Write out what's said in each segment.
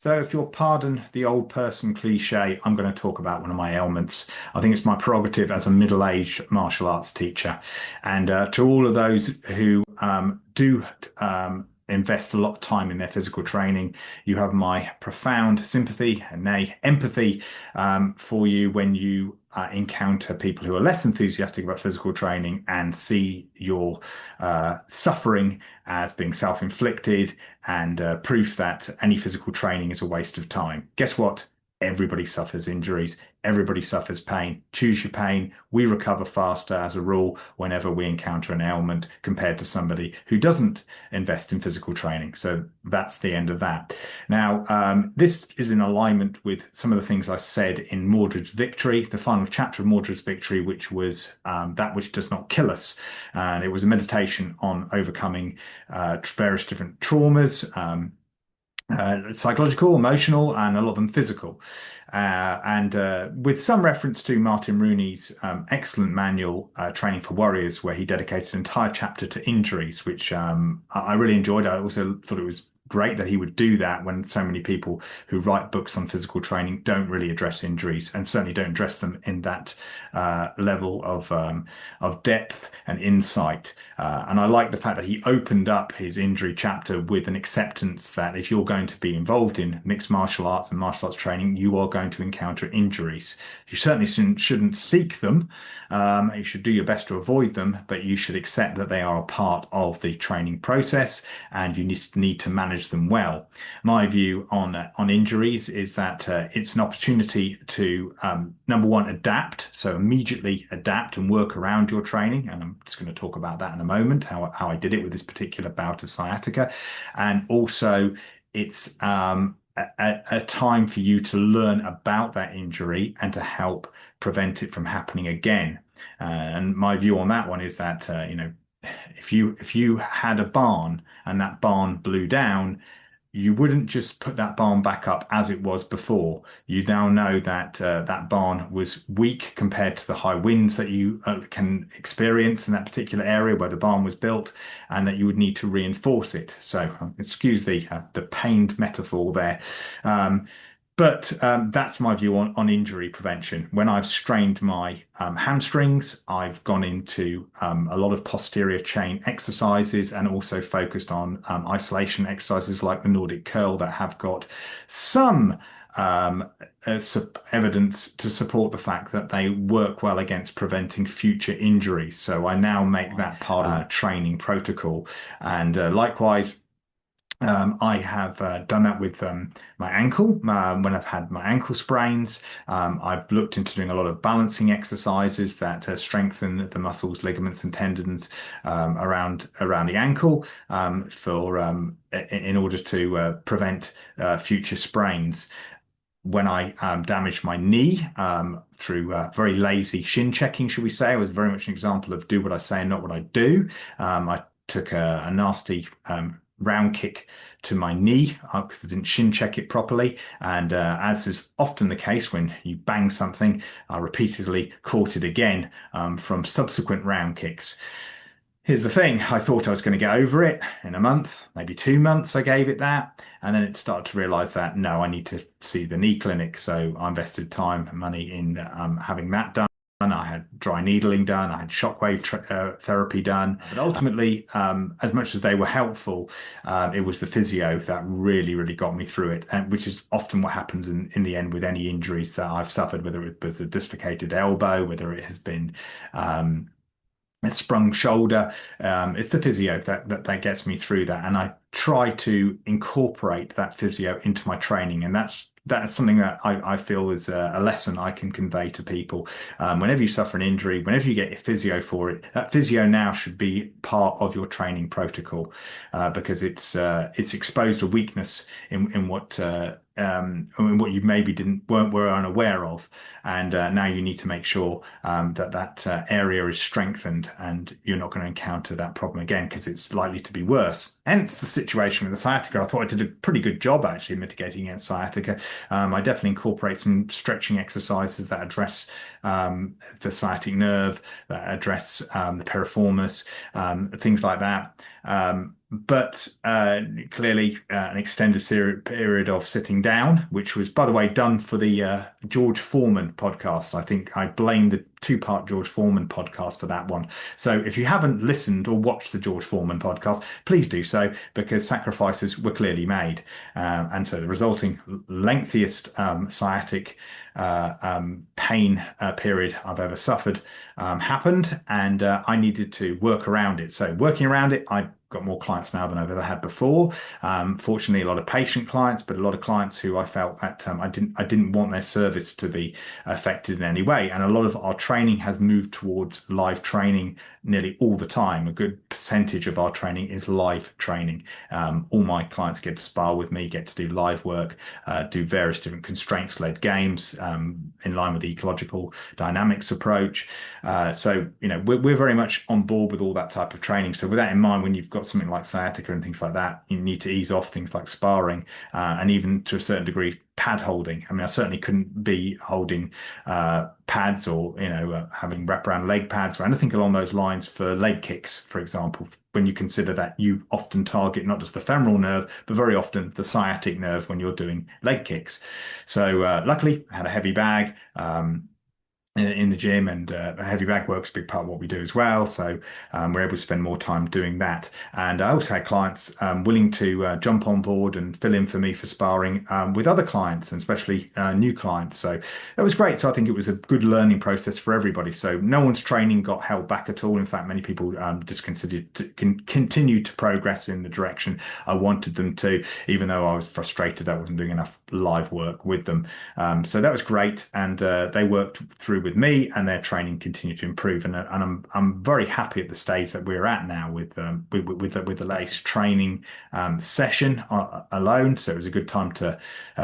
So, if you'll pardon the old person cliche, I'm going to talk about one of my ailments. I think it's my prerogative as a middle-aged martial arts teacher. And to all of those who do invest a lot of time in their physical training, you have my profound sympathy and nay, empathy for you when you encounter people who are less enthusiastic about physical training and see your suffering as being self-inflicted and proof that any physical training is a waste of time. Guess what? Everybody suffers injuries. Everybody suffers pain. Choose your pain. We recover faster as a rule whenever we encounter an ailment compared to somebody who doesn't invest in physical training. So that's the end of that. Now, this is in alignment with some of the things I said in Mordred's Victory, the final chapter of Mordred's Victory, which was that which does not kill us. And it was a meditation on overcoming various different traumas. Psychological, emotional, and a lot of them physical. And with some reference to Martin Rooney's excellent manual, Training for Warriors, where he dedicated an entire chapter to injuries, which I really enjoyed. I also thought it was great that he would do that when so many people who write books on physical training don't really address injuries and certainly don't address them in that level of depth and insight. And I like the fact that he opened up his injury chapter with an acceptance that if you're going to be involved in mixed martial arts and martial arts training, you are going to encounter injuries. You certainly shouldn't seek them. You should do your best to avoid them, but you should accept that they are a part of the training process and you need to manage them well. My view on injuries is that it's an opportunity to number one, adapt. So immediately adapt and work around your training. And I'm just going to talk about that in a moment, how I did it with this particular bout of sciatica. And also it's a time for you to learn about that injury and to help prevent it from happening again. And my view on that one is that, if you had a barn and that barn blew down, you wouldn't just put that barn back up as it was before. You now know that that barn was weak compared to the high winds that you can experience in that particular area where the barn was built, and that you would need to reinforce it. So, excuse the pained metaphor there. But that's my view on injury prevention. When I've strained my hamstrings, I've gone into a lot of posterior chain exercises and also focused on isolation exercises like the Nordic curl that have got some evidence to support the fact that they work well against preventing future injuries. So I now make that part of my training protocol. And likewise, I have done that with my ankle when I've had my ankle sprains. I've looked into doing a lot of balancing exercises that strengthen the muscles, ligaments, and tendons around the ankle in order to prevent future sprains. When I damaged my knee through very lazy shin checking, should we say, it was very much an example of do what I say and not what I do. I took a nasty round kick to my knee because I didn't shin check it properly. And as is often the case when you bang something, I repeatedly caught it again from subsequent round kicks. Here's the thing, I thought I was going to get over it in a month, maybe 2 months. I gave it that. And then it started to realize that, no, I need to see the knee clinic. So I invested time and money in having that done. I had dry needling done. I had shockwave therapy done. But ultimately, as much as they were helpful, it was the physio that really, really got me through it, and which is often what happens in the end with any injuries that I've suffered, whether it was a dislocated elbow, whether it has been a sprung shoulder. It's the physio that gets me through that. And I try to incorporate that physio into my training. And that's something that I feel is a lesson I can convey to people. Whenever you suffer an injury, whenever you get a physio for it, that physio now should be part of your training protocol because it's exposed a weakness in what you maybe were unaware of, and now you need to make sure that area is strengthened, and you're not going to encounter that problem again because it's likely to be worse. Hence the situation with the sciatica. I thought I did a pretty good job actually mitigating against sciatica. I definitely incorporate some stretching exercises that address the sciatic nerve, that address the piriformis, things like that. but clearly an extended period of sitting down, which was, by the way, done for the George Foreman podcast. I think I blame the two-part George Foreman podcast for that one. So if you haven't listened or watched the George Foreman podcast, please do so because sacrifices were clearly made. And so the resulting lengthiest sciatic pain period I've ever suffered happened, and I needed to work around it. So working around it, I got more clients now than I've ever had before. Fortunately, a lot of patient clients, but a lot of clients who I felt that I didn't want their service to be affected in any way. And a lot of our training has moved towards live training nearly all the time. A good percentage of our training is live training. All my clients get to spar with me, get to do live work, do various different constraints-led games in line with the ecological dynamics approach. So, we're very much on board with all that type of training. So with that in mind, when you've got something like sciatica and things like that, you need to ease off things like sparring and even to a certain degree pad holding. I mean, I certainly couldn't be holding pads or having wraparound leg pads or anything along those lines for leg kicks, for example. When you consider that you often target not just the femoral nerve, but very often the sciatic nerve when you're doing leg kicks. So luckily, I had a heavy bag. In the gym, and heavy bag work's a big part of what we do as well. So we're able to spend more time doing that. And I also had clients willing to jump on board and fill in for me for sparring with other clients, and especially new clients. So that was great. So I think it was a good learning process for everybody. So no one's training got held back at all. In fact, many people just considered to continue to progress in the direction I wanted them to, even though I was frustrated that I wasn't doing enough live work with them. So that was great, and they worked through with me, and their training continued to improve. And I'm very happy at the stage that we're at now with the latest training session alone. So it was a good time to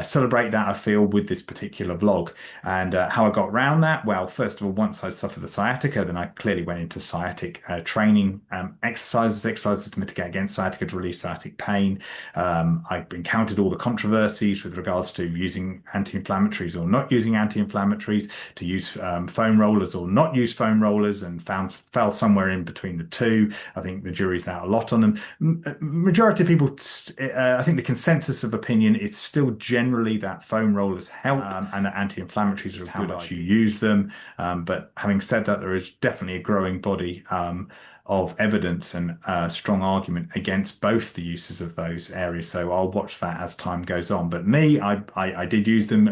celebrate that, I feel, with this particular vlog. And how I got around that, well, first of all, once I suffered the sciatica, then I clearly went into sciatic training exercises to mitigate against sciatica, to relieve sciatic pain. I encountered all the controversies with regards to using anti-inflammatories or not using anti-inflammatories, to use foam rollers or not use foam rollers, and fell somewhere in between the two. I think the jury's out a lot on them. Majority of people, I think the consensus of opinion is still generally that foam rollers help and that anti-inflammatories are how much you use them. But having said that, there is definitely a growing body of evidence and strong argument against both the uses of those areas. So I'll watch that as time goes on. But me, I did use them,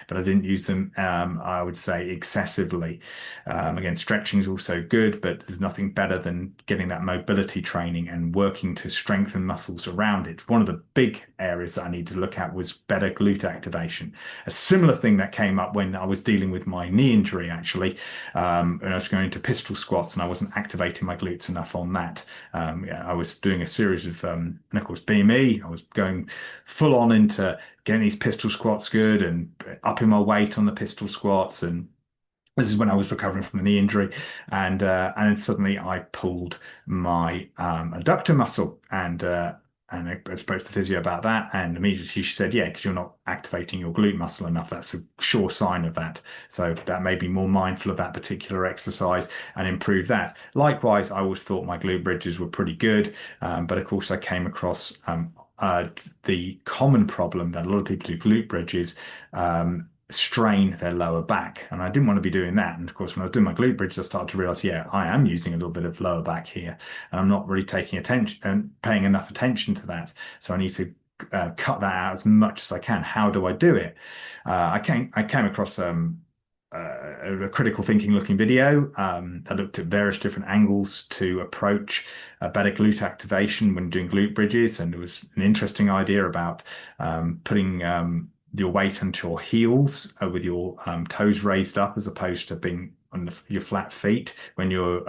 but I didn't use them, I would say, excessively. Again, stretching is also good, but there's nothing better than getting that mobility training and working to strengthen muscles around it. One of the big areas that I need to look at was better glute activation. A similar thing that came up when I was dealing with my knee injury, actually, when I was going into pistol squats and I wasn't activating my glutes enough on that. I was doing a series of, and of course, BME. I was going full on into getting these pistol squats good and upping my weight on the pistol squats. And this is when I was recovering from the knee injury, and then suddenly I pulled my adductor muscle, and I spoke to the physio about that, and immediately she said, yeah, because you're not activating your glute muscle enough. That's a sure sign of that. So that made me more mindful of that particular exercise and improve that. Likewise, I always thought my glute bridges were pretty good, but of course I came across the common problem that a lot of people do glute bridges strain their lower back, and I didn't want to be doing that. And of course, when I was doing my glute bridges, I started to realize, yeah, I am using a little bit of lower back here, and I'm not really taking attention and paying enough attention to that. So I need to cut that out as much as I can. How do I do it? I came across a critical thinking looking video that looked at various different angles to approach better glute activation when doing glute bridges, and there was an interesting idea about putting your weight onto your heels with your toes raised up, as opposed to being on your flat feet when you're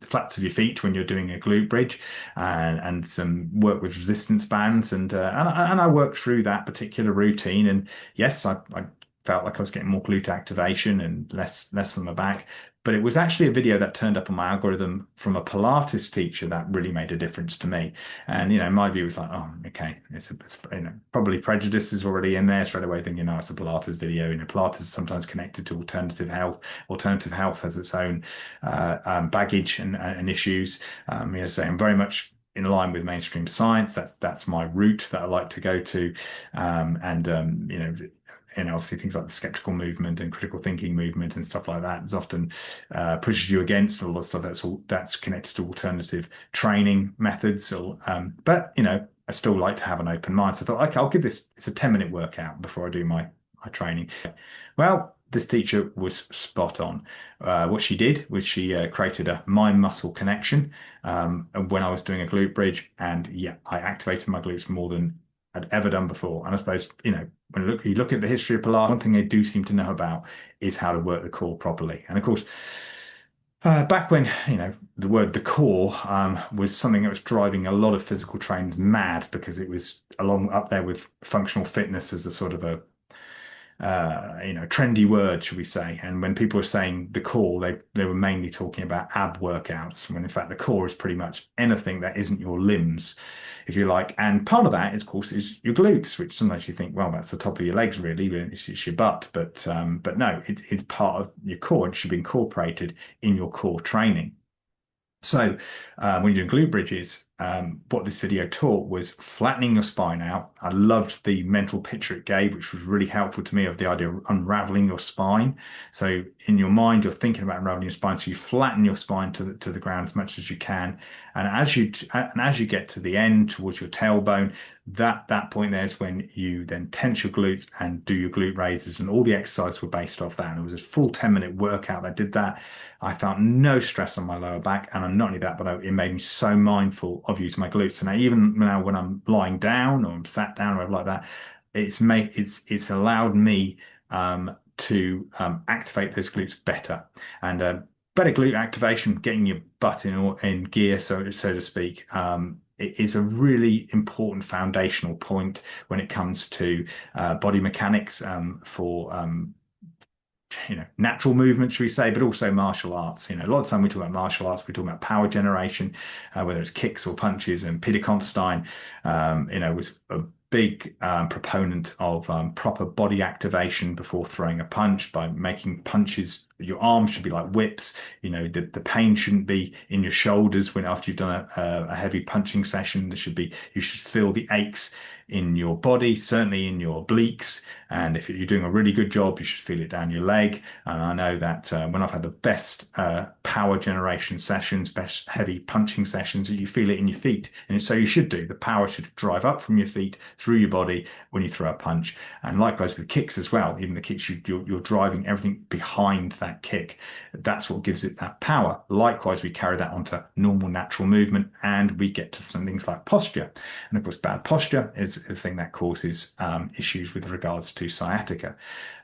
flats of your feet when you're doing a glute bridge, and some work with resistance bands, and I worked through that particular routine, and yes, I felt like I was getting more glute activation and less on the back. But it was actually a video that turned up on my algorithm from a Pilates teacher that really made a difference to me. And, my view was like, oh, okay, it's probably prejudice is already in there straight away, thinking, it's a Pilates video. Pilates is sometimes connected to alternative health. Alternative health has its own baggage and issues. So I'm very much in line with mainstream science. That's my route that I like to go to, and obviously things like the skeptical movement and critical thinking movement and stuff like that is often pushes you against a lot of stuff that's connected to alternative training methods. Or but I still like to have an open mind. So I thought, okay, I'll give this. It's a 10-minute workout before I do my training. Well, this teacher was spot on. What she did was she created a mind-muscle connection when I was doing a glute bridge, and yeah, I activated my glutes more than I'd ever done before. And I suppose, when you look at the history of Pilates, one thing they do seem to know about is how to work the core properly. And of course, back when, the core was something that was driving a lot of physical trainers mad because it was along up there with functional fitness as a sort of a trendy word, should we say? And when people were saying the core, they were mainly talking about ab workouts, when in fact the core is pretty much anything that isn't your limbs, if you like. And part of that, of course, is your glutes, which sometimes you think, well, that's the top of your legs, really, it's your butt. But no, it's part of your core. It should be incorporated in your core training. So when you're doing glute bridges, what this video taught was flattening your spine out. I loved the mental picture it gave, which was really helpful to me, of the idea of unraveling your spine. So in your mind, you're thinking about unraveling your spine. So you flatten your spine to the ground as much as you can. And as you get to the end towards your tailbone, that point there is when you then tense your glutes and do your glute raises, and all the exercises were based off that. And it was a full 10-minute workout that did that. I felt no stress on my lower back, and not only that, but it made me so mindful of using my glutes. And even now, when I'm lying down or I'm sat down or whatever like that, it's allowed me to activate those glutes better. And better glute activation, getting your butt in gear, so to speak. It is a really important foundational point when it comes to body mechanics for natural movement, should we say, but also martial arts. A lot of the time we talk about martial arts, we talk about power generation, whether it's kicks or punches. And Peter Constein, was a big proponent of proper body activation before throwing a punch, by making punches. Your arms should be like whips. The pain shouldn't be in your shoulders when after you've done a heavy punching session. You should feel the aches in your body, certainly in your obliques. And if you're doing a really good job, you should feel it down your leg. And I know that when I've had the best power generation sessions, best heavy punching sessions, you feel it in your feet. And so you should do. The power should drive up from your feet through your body when you throw a punch. And likewise with kicks as well. Even the kicks, you're driving everything behind that kick. That's what gives it that power. Likewise, we carry that onto normal, natural movement, and we get to some things like posture. And of course, bad posture is a thing that causes issues with regards to sciatica.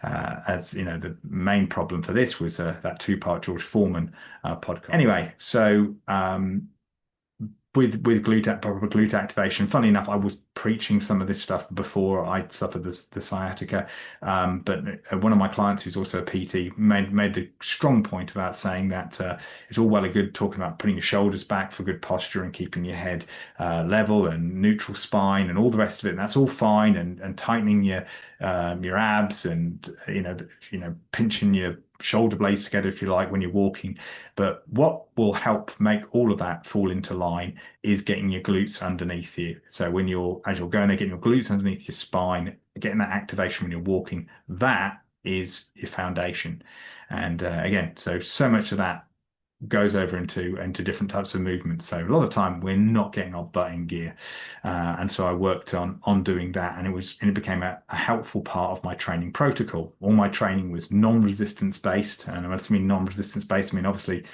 As the main problem for this was that two-part George Foreman podcast. Anyway, so with proper glute activation. Funny enough, I was preaching some of this stuff before I suffered the sciatica. But one of my clients, who's also a PT, made the strong point about saying that it's all well and good talking about putting your shoulders back for good posture and keeping your head level and neutral spine and all the rest of it. And that's all fine, and tightening your abs, and pinching your shoulder blades together, if you like, when you're walking. But what will help make all of that fall into line is getting your glutes underneath you. So as you're going there, getting your glutes underneath your spine, getting that activation when you're walking, that is your foundation. And again, so much of that goes over into different types of movements. So a lot of the time we're not getting our butt in gear, and so I worked on doing that, and it became a helpful part of my training protocol. All my training was non-resistance based, and when I mean non-resistance based, I mean obviously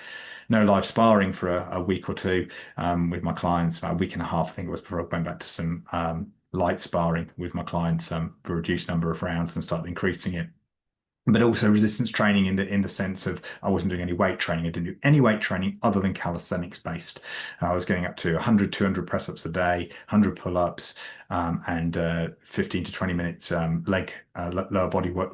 no live sparring for a week or two with my clients. About a week and a half, I think it was, before I went back to some light sparring with my clients for a reduced number of rounds and started increasing it. But also resistance training in the sense of I wasn't doing any weight training. I didn't do any weight training other than calisthenics based. I was getting up to 100, 200 press ups a day, 100 pull ups, and 15 to 20 minutes lower body work,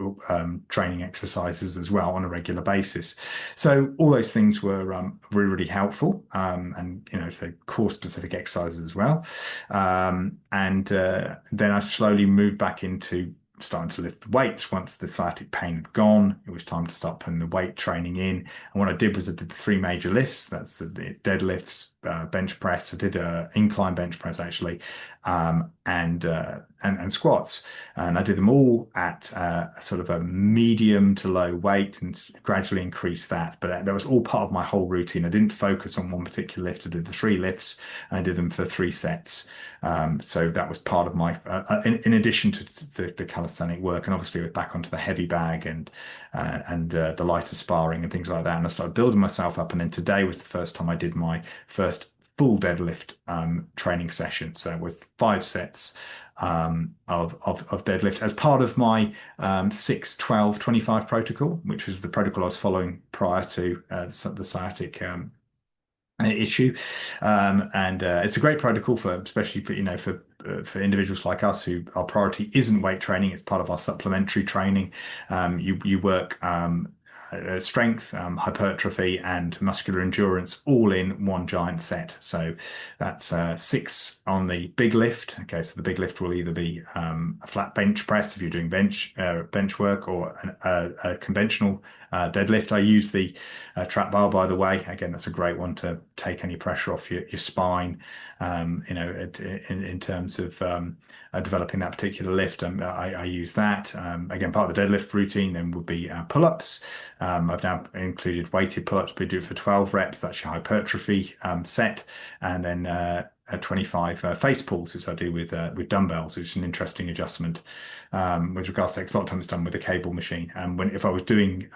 training exercises as well on a regular basis. So all those things were really, really helpful, and so core specific exercises as well. And then I slowly moved back into starting to lift weights. Once the sciatic pain had gone, it was time to start putting the weight training in. And what I did was I did the three major lifts. That's the deadlifts, bench press. I did a incline bench press actually, and squats, and I did them all at sort of a medium to low weight, and gradually increased that. But that was all part of my whole routine. I didn't focus on one particular lift. I did the three lifts, and I did them for 3 sets. So that was part of my, in addition to the calisthenic work, and obviously back onto the heavy bag and the lighter sparring and things like that. And I started building myself up. And then today was the first time I did my first full deadlift training session. So it was 5 sets of deadlift as part of my 6, 12, 25 protocol, which was the protocol I was following prior to the sciatic issue. And it's a great protocol for, especially for, for individuals like us who our priority isn't weight training. It's part of our supplementary training. You work strength, hypertrophy, and muscular endurance all in one giant set. So that's 6 on the big lift. Okay, so the big lift will either be a flat bench press if you're doing bench work, or a conventional deadlift. I use the trap bar, by the way. Again, that's a great one to take any pressure off your spine. In terms of developing that particular lift, I use that. Again, part of the deadlift routine then would be pull-ups. I've now included weighted pull-ups, but we do it for 12 reps. That's your hypertrophy set, and then 25 face pulls, which I do with dumbbells, which is an interesting adjustment with regards to X. A lot of times it's done with a cable machine. And if I was doing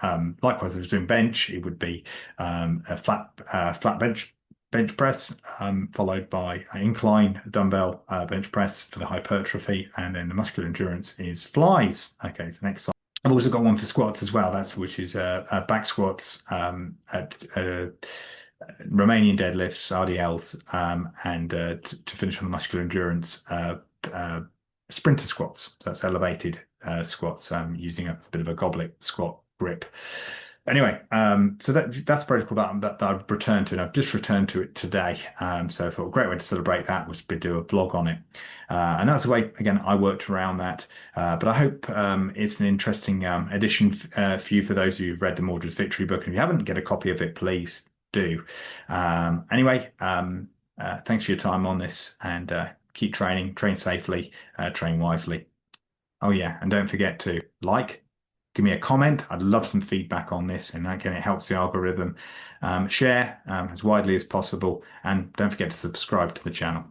likewise, I was doing bench, it would be a flat bench press, followed by an incline dumbbell bench press for the hypertrophy, and then the muscular endurance is flies. Okay, the next slide. I've also got one for squats as well. Which is back squats, Romanian deadlifts, RDLs, and to finish on the muscular endurance, sprinter squats. So that's elevated squats, using a bit of a goblet squat grip. Anyway, so that's a protocol that I've returned to, and I've just returned to it today. So I thought a great way to celebrate that was to do a vlog on it. And that's the way, again, I worked around that. But I hope it's an interesting addition for you, for those of you who've read the Mordred's Victory book. And if you haven't, get a copy of it, please do. Anyway, thanks for your time on this, and keep training, train safely, train wisely. Oh yeah, and don't forget to give me a comment. I'd love some feedback on this, and again, it helps the algorithm. Share as widely as possible, and don't forget to subscribe to the channel.